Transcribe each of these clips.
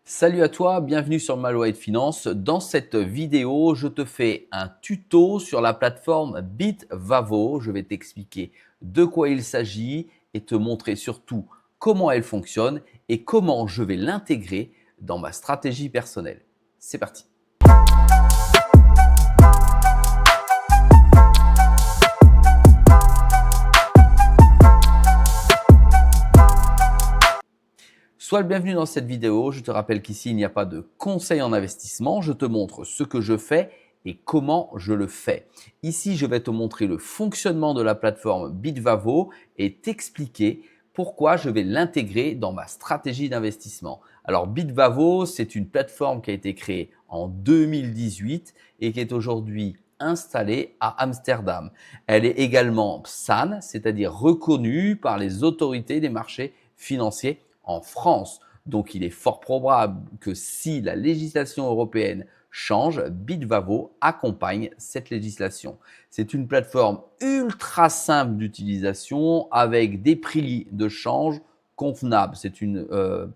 Salut à toi, bienvenue sur Malouette Finance. Dans cette vidéo, je te fais un tuto sur la plateforme Bitvavo. Je vais t'expliquer de quoi il s'agit et te montrer surtout comment elle fonctionne et comment je vais l'intégrer dans ma stratégie personnelle. C'est parti. Sois le bienvenu dans cette vidéo. Je te rappelle qu'ici, il n'y a pas de conseil en investissement. Je te montre ce que je fais et comment je le fais. Ici, je vais te montrer le fonctionnement de la plateforme Bitvavo et t'expliquer pourquoi je vais l'intégrer dans ma stratégie d'investissement. Alors, Bitvavo, c'est une plateforme qui a été créée en 2018 et qui est aujourd'hui installée à Amsterdam. Elle est également PSAN, c'est-à-dire reconnue par les autorités des marchés financiers en France. Donc, il est fort probable que si la législation européenne change, Bitvavo accompagne cette législation. C'est une plateforme ultra simple d'utilisation avec des prix de change convenables. C'est une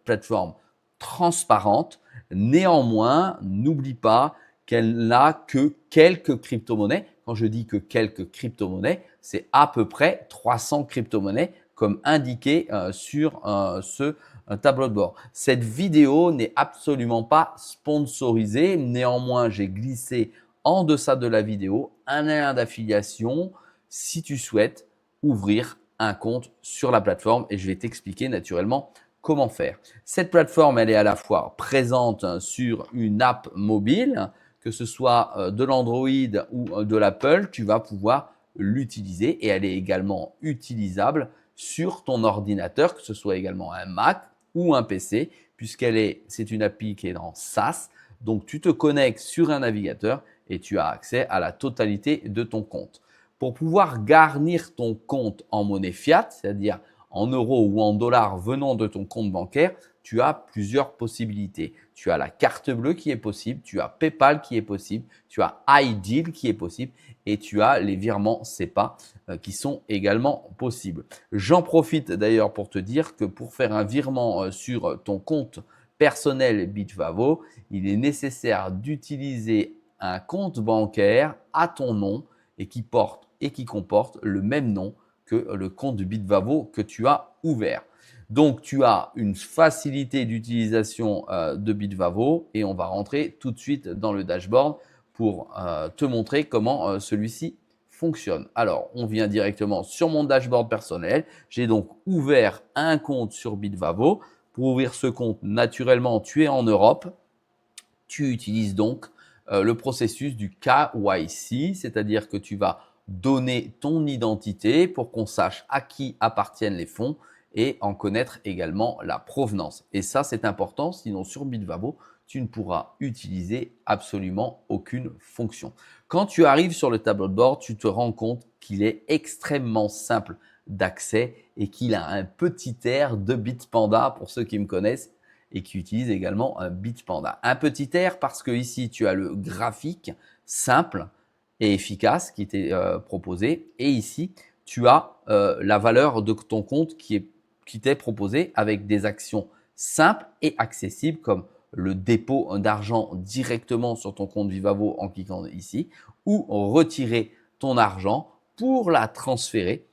plateforme transparente. Néanmoins, n'oublie pas qu'elle n'a que quelques crypto-monnaies. Quand je dis que quelques crypto-monnaies, c'est à peu près 300 crypto-monnaies comme indiqué sur ce tableau de bord. Cette vidéo n'est absolument pas sponsorisée. Néanmoins, j'ai glissé en deçà de la vidéo un lien d'affiliation si tu souhaites ouvrir un compte sur la plateforme et je vais t'expliquer naturellement comment faire. Cette plateforme, elle est à la fois présente sur une app mobile, que ce soit de l'Android ou de l'Apple, tu vas pouvoir l'utiliser et elle est également utilisable sur ton ordinateur, que ce soit également un Mac ou un PC, c'est une appli qui est en SaaS. Donc, tu te connectes sur un navigateur et tu as accès à la totalité de ton compte. Pour pouvoir garnir ton compte en monnaie fiat, c'est-à-dire en euros ou en dollars venant de ton compte bancaire, tu as plusieurs possibilités. Tu as la carte bleue qui est possible, tu as PayPal qui est possible, tu as iDeal qui est possible et tu as les virements SEPA qui sont également possibles. J'en profite d'ailleurs pour te dire que pour faire un virement sur ton compte personnel Bitvavo, il est nécessaire d'utiliser un compte bancaire à ton nom et qui porte et qui comporte le même nom que le compte Bitvavo que tu as ouvert. Donc, tu as une facilité d'utilisation de Bitvavo et on va rentrer tout de suite dans le dashboard pour te montrer comment celui-ci fonctionne. Alors, on vient directement sur mon dashboard personnel. J'ai donc ouvert un compte sur Bitvavo. Pour ouvrir ce compte, naturellement, tu es en Europe. Tu utilises donc le processus du KYC, c'est-à-dire que tu vas donner ton identité pour qu'on sache à qui appartiennent les fonds et en connaître également la provenance. Et ça, c'est important, sinon sur Bitvavo, tu ne pourras utiliser absolument aucune fonction. Quand tu arrives sur le tableau de bord, tu te rends compte qu'il est extrêmement simple d'accès et qu'il a un petit air de Bitpanda pour ceux qui me connaissent et qui utilise également un Bitpanda. Un petit air parce que ici, tu as le graphique simple et efficace qui était proposé. Et ici, tu as la valeur de ton compte qui t'est proposée avec des actions simples et accessibles comme le dépôt d'argent directement sur ton compte Bitvavo en cliquant ici ou retirer ton argent pour la transférer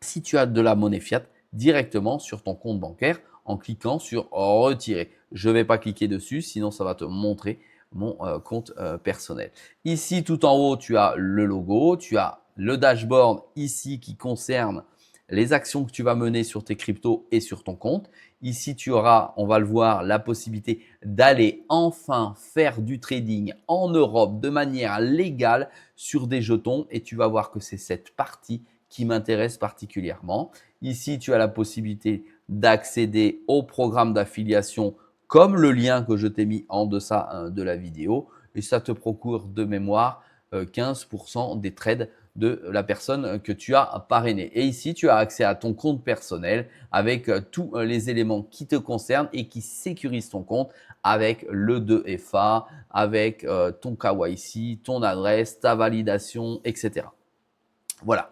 si tu as de la monnaie fiat directement sur ton compte bancaire en cliquant sur retirer. Je ne vais pas cliquer dessus, sinon ça va te montrer mon compte personnel. Ici, tout en haut, tu as le logo, tu as le dashboard ici qui concerne les actions que tu vas mener sur tes cryptos et sur ton compte. Ici, tu auras, on va le voir, la possibilité d'aller enfin faire du trading en Europe de manière légale sur des jetons et tu vas voir que c'est cette partie qui m'intéresse particulièrement. Ici, tu as la possibilité d'accéder au programme d'affiliation comme le lien que je t'ai mis en deçà de la vidéo et ça te procure de mémoire 15% des trades de la personne que tu as parrainée. Et ici, tu as accès à ton compte personnel avec tous les éléments qui te concernent et qui sécurisent ton compte avec le 2FA, avec ton KYC, ton adresse, ta validation, etc. Voilà.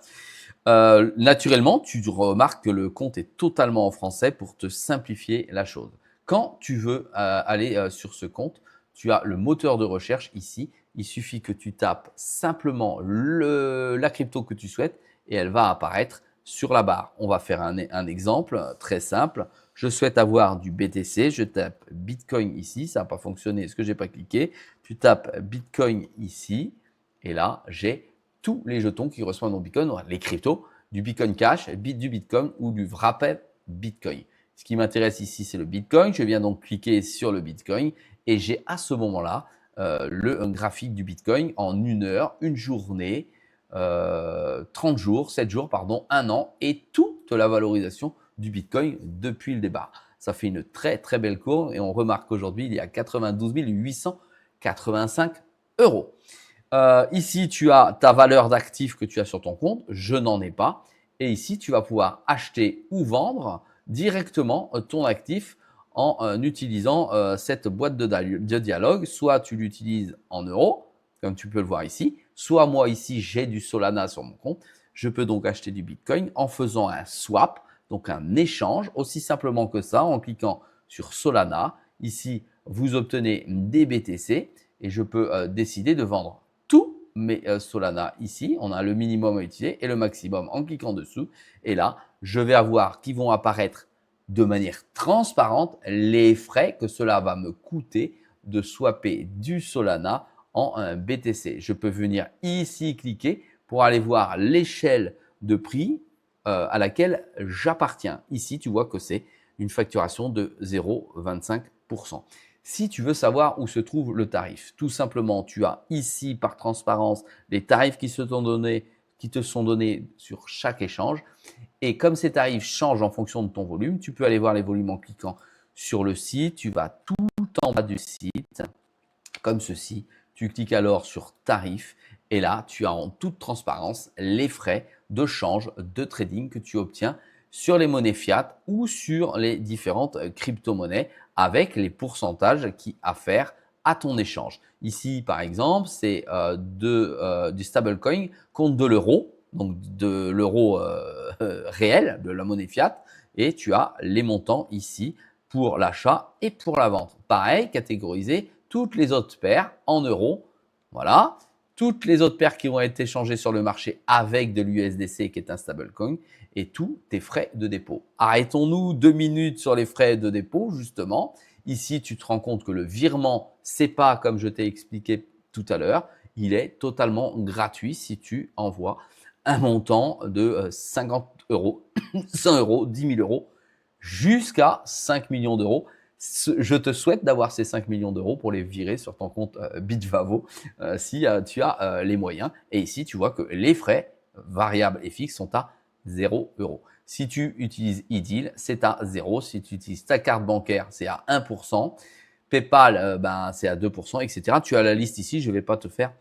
Naturellement, tu remarques que le compte est totalement en français pour te simplifier la chose. Quand tu veux aller sur ce compte, tu as le moteur de recherche ici. Il suffit que tu tapes simplement la crypto que tu souhaites et elle va apparaître sur la barre. On va faire un exemple très simple. Je souhaite avoir du BTC. Je tape Bitcoin ici. Ça n'a pas fonctionné parce que je n'ai pas cliqué. Tu tapes Bitcoin ici et là, j'ai tous les jetons qui correspondent au Bitcoin, les cryptos, du Bitcoin Cash, du Bitcoin ou du Wrapped Bitcoin. Ce qui m'intéresse ici, c'est le Bitcoin. Je viens donc cliquer sur le Bitcoin et j'ai à ce moment-là un graphique du Bitcoin en 1 heure, une journée, 30 jours, 7 jours, pardon, 1 an et toute la valorisation du Bitcoin depuis le départ. Ça fait une très très belle courbe et on remarque qu'aujourd'hui, il y a 92 885 euros. Ici, tu as ta valeur d'actifs que tu as sur ton compte. Je n'en ai pas. Et ici, tu vas pouvoir acheter ou vendre directement ton actif en utilisant cette boîte de dialogue. Soit tu l'utilises en euros, comme tu peux le voir ici. Soit moi, ici, j'ai du Solana sur mon compte. Je peux donc acheter du Bitcoin en faisant un swap, donc un échange, aussi simplement que ça, en cliquant sur Solana. Ici, vous obtenez des BTC et je peux décider de vendre tous mes Solana ici. On a le minimum à utiliser et le maximum en cliquant dessous. Et là, je vais avoir qui vont apparaître de manière transparente les frais que cela va me coûter de swapper du Solana en BTC. Je peux venir ici cliquer pour aller voir l'échelle de prix à laquelle j'appartiens. Ici, tu vois que c'est une facturation de 0,25%. Si tu veux savoir où se trouve le tarif, tout simplement, tu as ici par transparence les tarifs qui te sont donnés sur chaque échange. Et comme ces tarifs changent en fonction de ton volume, tu peux aller voir les volumes en cliquant sur le site. Tu vas tout en bas du site, comme ceci. Tu cliques alors sur tarifs et là, tu as en toute transparence les frais de change, de trading que tu obtiens sur les monnaies fiat ou sur les différentes crypto-monnaies avec les pourcentages qui affèrent à ton échange. Ici, par exemple, c'est du stablecoin contre de l'euro, donc de l'euro réel, de la monnaie fiat, et tu as les montants ici pour l'achat et pour la vente. Pareil, catégorisé toutes les autres paires en euros. Voilà. Toutes les autres paires qui vont être échangées sur le marché avec de l'USDC qui est un stablecoin et tous tes frais de dépôt. Arrêtons-nous 2 minutes sur les frais de dépôt justement. Ici, tu te rends compte que le virement SEPA, comme je t'ai expliqué tout à l'heure, il est totalement gratuit si tu envoies un montant de 50 euros, 100 euros, 10 000 euros jusqu'à 5 millions d'euros. Je te souhaite d'avoir ces 5 millions d'euros pour les virer sur ton compte Bitvavo si tu as les moyens. Et ici, tu vois que les frais variables et fixes sont à 0 euros. Si tu utilises iDeal, c'est à 0. Si tu utilises ta carte bancaire, c'est à 1%. PayPal, c'est à 2%, etc. Tu as la liste ici. Je ne vais pas te faire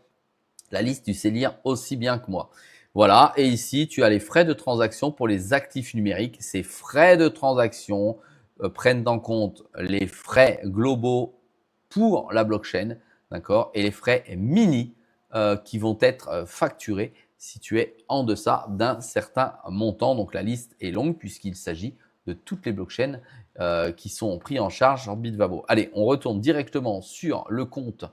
la liste, tu sais lire aussi bien que moi. Voilà, et ici, tu as les frais de transaction pour les actifs numériques. Ces frais de transaction prennent en compte les frais globaux pour la blockchain, d'accord, et les frais mini qui vont être facturés si tu es en deçà d'un certain montant. Donc la liste est longue puisqu'il s'agit de toutes les blockchains qui sont pris en charge en Bitvavo. Allez, on retourne directement sur le compte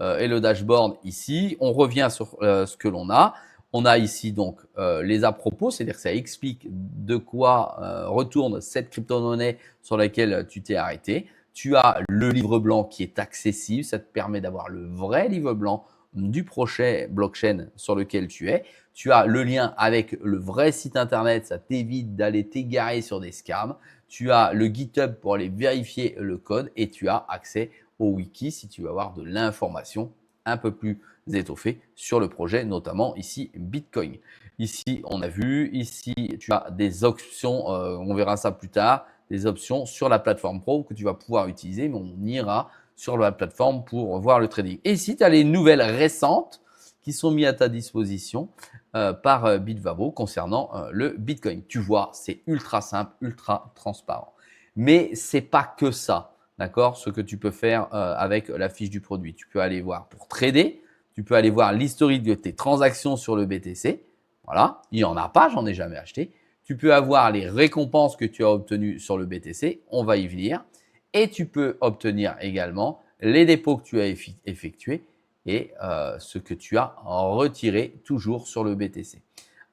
et le dashboard ici. On revient sur ce que l'on a. On a ici donc les à propos, c'est-à-dire que ça explique de quoi retourne cette crypto-monnaie sur laquelle tu t'es arrêté. Tu as le livre blanc qui est accessible, ça te permet d'avoir le vrai livre blanc du prochain blockchain sur lequel tu es. Tu as le lien avec le vrai site internet, ça t'évite d'aller t'égarer sur des scams. Tu as le GitHub pour aller vérifier le code et tu as accès au wiki si tu veux avoir de l'information un peu plus étoffée sur le projet, notamment ici Bitcoin. Ici, on a vu, ici, tu as des options, on verra ça plus tard, des options sur la plateforme Pro que tu vas pouvoir utiliser, mais on ira sur la plateforme pour voir le trading. Et ici, tu as les nouvelles récentes qui sont mises à ta disposition par Bitvavo concernant le Bitcoin. Tu vois, c'est ultra simple, ultra transparent. Mais c'est pas que ça, d'accord, ce que tu peux faire avec la fiche du produit. Tu peux aller voir pour trader, tu peux aller voir l'historique de tes transactions sur le BTC. Voilà, il n'y en a pas, j'en ai jamais acheté. Tu peux avoir les récompenses que tu as obtenues sur le BTC, on va y venir. et tu peux obtenir également les dépôts que tu as effectués et ce que tu as retiré toujours sur le BTC.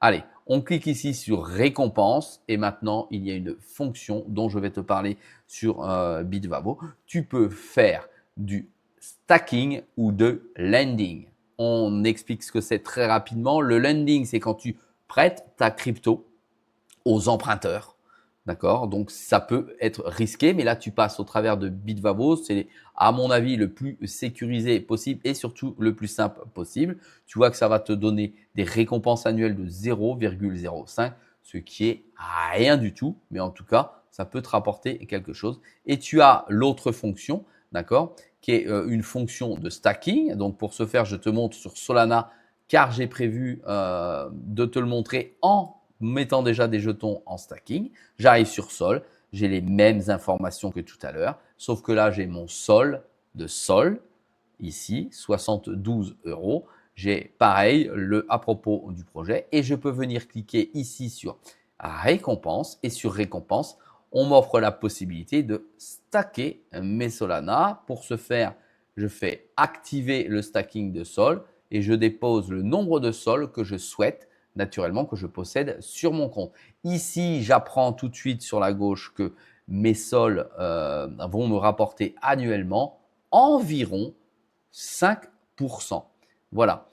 Allez, on clique ici sur récompense et maintenant il y a une fonction dont je vais te parler sur Bitvavo. Tu peux faire du stacking ou de lending. On explique ce que c'est très rapidement. Le lending, c'est quand tu prêtes ta crypto aux emprunteurs. D'accord? Donc, ça peut être risqué, mais là, tu passes au travers de Bitvavo. C'est, à mon avis, le plus sécurisé possible et surtout le plus simple possible. Tu vois que ça va te donner des récompenses annuelles de 0,05, ce qui est rien du tout, mais en tout cas, ça peut te rapporter quelque chose. Et tu as l'autre fonction, d'accord, qui est une fonction de stacking. Donc, pour ce faire, je te montre sur Solana, car j'ai prévu de te le montrer en mettant déjà des jetons en stacking. J'arrive sur Sol, j'ai les mêmes informations que tout à l'heure, sauf que là, j'ai mon Sol de Sol, ici, 72 €. J'ai pareil à propos du projet et je peux venir cliquer ici sur récompense et sur récompense, on m'offre la possibilité de stacker mes Solana. Pour ce faire, je fais activer le stacking de Sol et je dépose le nombre de Sol que je souhaite naturellement que je possède sur mon compte. Ici, j'apprends tout de suite sur la gauche que mes sols vont me rapporter annuellement environ 5%. Voilà.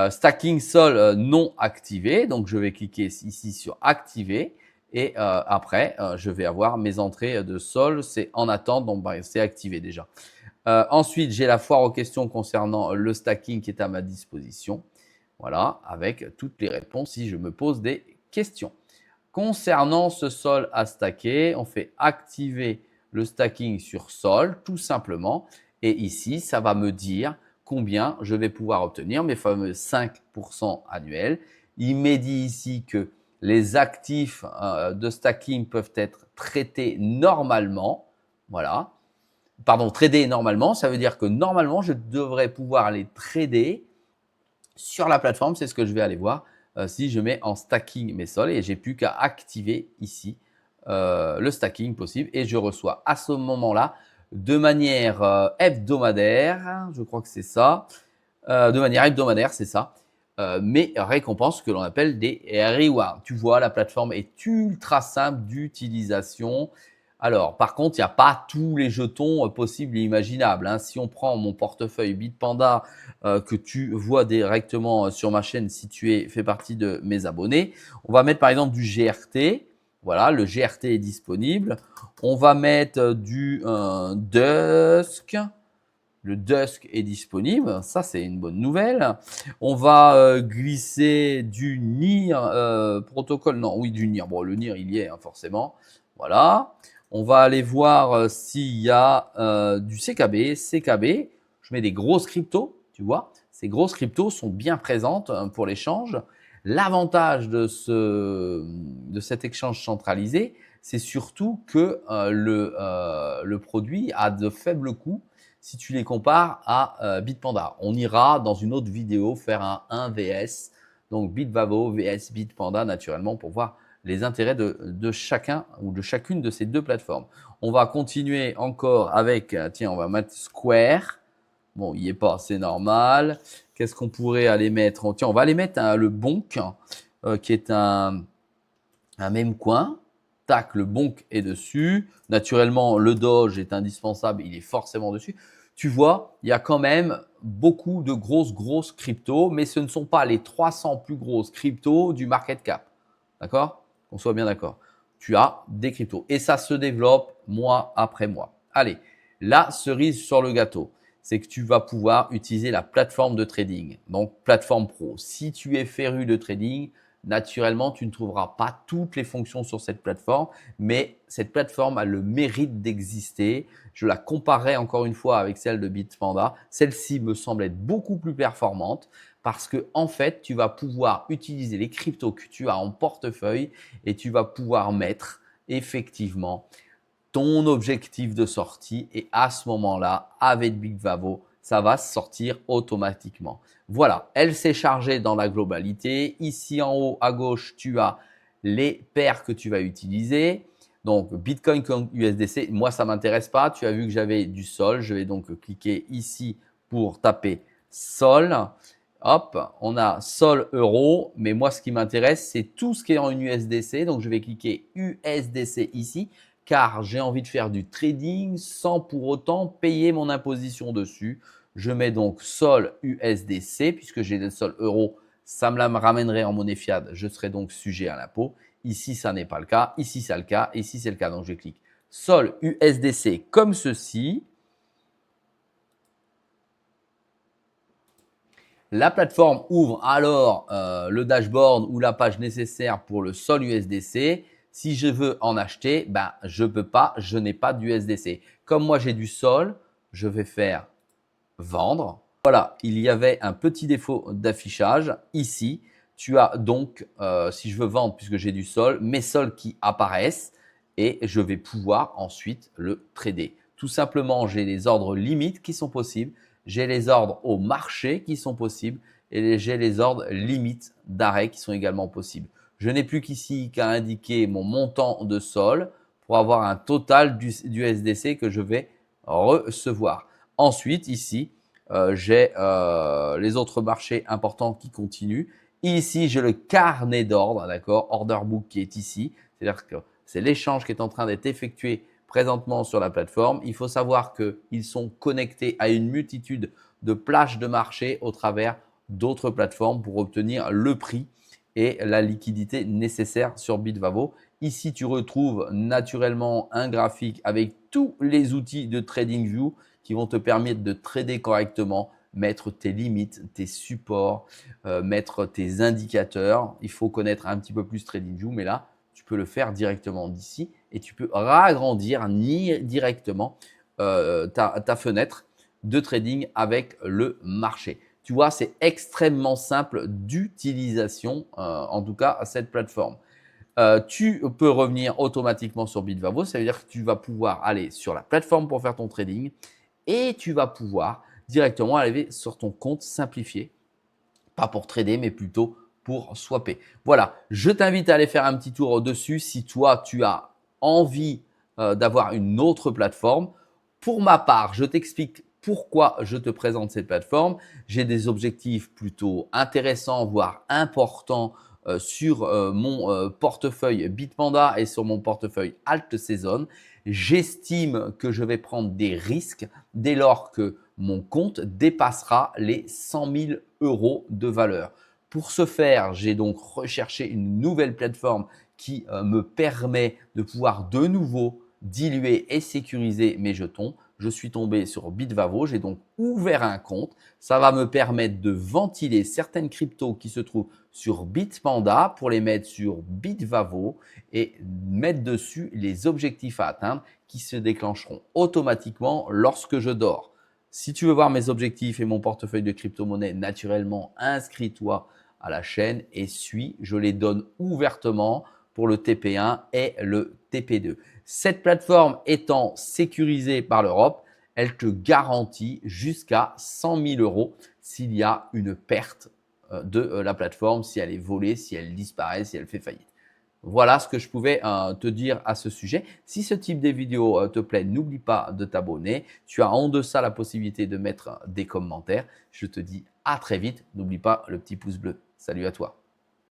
Stacking sol non activé. Donc, je vais cliquer ici sur activer. Et après, je vais avoir mes entrées de sol. C'est en attente, donc c'est activé déjà. Ensuite, j'ai la foire aux questions concernant le stacking qui est à ma disposition. Voilà, avec toutes les réponses si je me pose des questions. Concernant ce sol à stacker, on fait activer le stacking sur sol, tout simplement. Et ici, ça va me dire combien je vais pouvoir obtenir mes fameux 5% annuels. Il m'est dit ici que les actifs de stacking peuvent être traités normalement. Voilà. Pardon, trader normalement, ça veut dire que normalement, je devrais pouvoir les trader sur la plateforme. C'est ce que je vais aller voir si je mets en stacking mes sols et j'ai plus qu'à activer ici le stacking possible et je reçois à ce moment-là de manière hebdomadaire, je crois que c'est ça, de manière hebdomadaire, c'est ça, mes récompenses que l'on appelle des rewards. Tu vois, la plateforme est ultra simple d'utilisation. Alors, par contre, il n'y a pas tous les jetons possibles et imaginables, hein. Si on prend mon portefeuille Bitpanda que tu vois directement sur ma chaîne si tu fais partie de mes abonnés, on va mettre par exemple du GRT. Voilà, le GRT est disponible. On va mettre du Dusk. Le Dusk est disponible, ça c'est une bonne nouvelle. On va glisser du NIR protocole, non, oui du NIR, bon le NIR il y est hein, forcément, voilà. On va aller voir s'il y a du CKB, CKB, je mets des grosses cryptos, tu vois, ces grosses cryptos sont bien présentes pour l'échange. L'avantage de cet échange centralisé, c'est surtout que le produit a de faibles coûts si tu les compares à Bitpanda. On ira dans une autre vidéo faire un 1 VS, donc Bitvavo VS Bitpanda naturellement pour voir les intérêts de chacun ou de chacune de ces deux plateformes. On va continuer encore avec, tiens, on va mettre Square. Bon, il n'y est pas, c'est normal. Qu'est-ce qu'on pourrait aller mettre? Tiens, on va aller mettre le Bonk, qui est un même coin. Tac, le Bonk est dessus. Naturellement, le Doge est indispensable, il est forcément dessus. Tu vois, il y a quand même beaucoup de grosses cryptos, mais ce ne sont pas les 300 plus grosses cryptos du market cap. D'accord? Qu'on soit bien d'accord. Tu as des cryptos et ça se développe mois après mois. Allez, la cerise sur le gâteau, c'est que tu vas pouvoir utiliser la plateforme de trading, donc plateforme pro. Si tu es féru de trading, naturellement, tu ne trouveras pas toutes les fonctions sur cette plateforme, mais cette plateforme a le mérite d'exister. Je la comparerai encore une fois avec celle de Bitpanda. Celle-ci me semble être beaucoup plus performante parce que en fait, tu vas pouvoir utiliser les cryptos que tu as en portefeuille et tu vas pouvoir mettre effectivement ton objectif de sortie et à ce moment-là, avec Bitvavo, ça va sortir automatiquement. Voilà, elle s'est chargée dans la globalité. Ici en haut à gauche, tu as les paires que tu vas utiliser. Donc, Bitcoin comme USDC, moi, ça ne m'intéresse pas. Tu as vu que j'avais du Sol. Je vais donc cliquer ici pour taper Sol. Hop, on a Sol euro. Mais moi, ce qui m'intéresse, c'est tout ce qui est en USDC. Donc, je vais cliquer USDC ici car j'ai envie de faire du trading sans pour autant payer mon imposition dessus. Je mets donc Sol USDC puisque j'ai le Sol euro. Ça me la ramènerait en monnaie fiat. Je serai donc sujet à l'impôt. Ici, ça n'est pas le cas. Ici, c'est le cas. Ici, c'est le cas. Donc, je clique Sol USDC comme ceci. La plateforme ouvre alors le dashboard ou la page nécessaire pour le Sol USDC. Si je veux en acheter, ben, je ne peux pas, je n'ai pas d'USDC. Comme moi, j'ai du Sol, je vais faire vendre. Voilà, il y avait un petit défaut d'affichage ici. Tu as donc, si je veux vendre, puisque j'ai du Sol, mes sols qui apparaissent et je vais pouvoir ensuite le trader. Tout simplement, j'ai les ordres limites qui sont possibles, j'ai les ordres au marché qui sont possibles et j'ai les ordres limites d'arrêt qui sont également possibles. Je n'ai plus qu'ici qu'à indiquer mon montant de Sol pour avoir un total du SDC que je vais recevoir. Ensuite, ici, j'ai les autres marchés importants qui continuent. Ici, j'ai le carnet d'ordre, d'accord, order book qui est ici. C'est-à-dire que c'est l'échange qui est en train d'être effectué présentement sur la plateforme. Il faut savoir qu'ils sont connectés à une multitude de plages de marché au travers d'autres plateformes pour obtenir le prix et la liquidité nécessaire sur Bitvavo. Ici, tu retrouves naturellement un graphique avec tous les outils de TradingView qui vont te permettre de trader correctement, mettre tes limites, tes supports, mettre tes indicateurs. Il faut connaître un petit peu plus TradingView, mais là, tu peux le faire directement d'ici et tu peux agrandir directement ta fenêtre de trading avec le marché. Tu vois, c'est extrêmement simple d'utilisation, en tout cas à cette plateforme. Tu peux revenir automatiquement sur Bitvavo. Ça veut dire que tu vas pouvoir aller sur la plateforme pour faire ton trading et tu vas pouvoir directement aller sur ton compte simplifié. Pas pour trader, mais plutôt pour swapper. Voilà, je t'invite à aller faire un petit tour dessus si toi, tu as envie d'avoir une autre plateforme. Pour ma part, je t'explique pourquoi je te présente cette plateforme. J'ai des objectifs plutôt intéressants, voire importants sur mon portefeuille Bitpanda et sur mon portefeuille Alt Season. J'estime que je vais prendre des risques dès lors que mon compte dépassera les 100 000 € de valeur. Pour ce faire, j'ai donc recherché une nouvelle plateforme qui me permet de pouvoir de nouveau diluer et sécuriser mes jetons. Je suis tombé sur Bitvavo, j'ai donc ouvert un compte. Ça va me permettre de ventiler certaines cryptos qui se trouvent sur Bitpanda pour les mettre sur Bitvavo et mettre dessus les objectifs à atteindre qui se déclencheront automatiquement lorsque je dors. Si tu veux voir mes objectifs et mon portefeuille de crypto-monnaie, naturellement, inscris-toi à la chaîne et suis. Je les donne ouvertement pour le TP1 et le TP2. Cette plateforme étant sécurisée par l'Europe, elle te garantit jusqu'à 100 000 € s'il y a une perte de la plateforme, si elle est volée, si elle disparaît, si elle fait faillite. Voilà ce que je pouvais te dire à ce sujet. Si ce type de vidéo te plaît, n'oublie pas de t'abonner. Tu as en deçà la possibilité de mettre des commentaires. Je te dis à très vite. N'oublie pas le petit pouce bleu. Salut à toi.